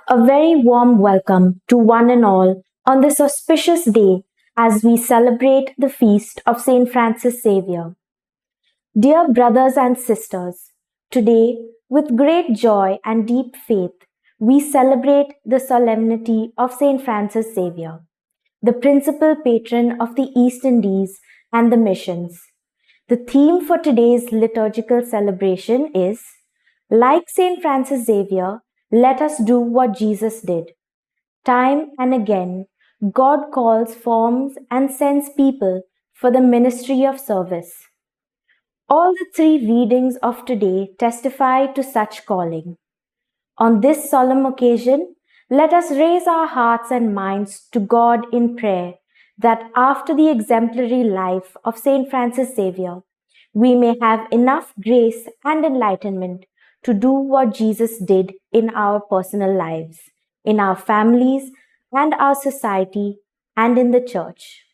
A very warm welcome to one and all on this auspicious day as we celebrate the feast of Saint Francis Xavier. Dear brothers and sisters, today, with great joy and deep faith, we celebrate the solemnity of Saint Francis Xavier, the principal patron of the East Indies and the missions. The theme for today's liturgical celebration is like Saint Francis Xavier, let us do what Jesus did. Time and again, God calls, forms, and sends people for the ministry of service. All the three readings of today testify to such calling. On this solemn occasion, let us raise our hearts and minds to God in prayer that after the exemplary life of Saint Francis Xavier, we may have enough grace and enlightenment to do what Jesus did in our personal lives, in our families and our society, and in the church.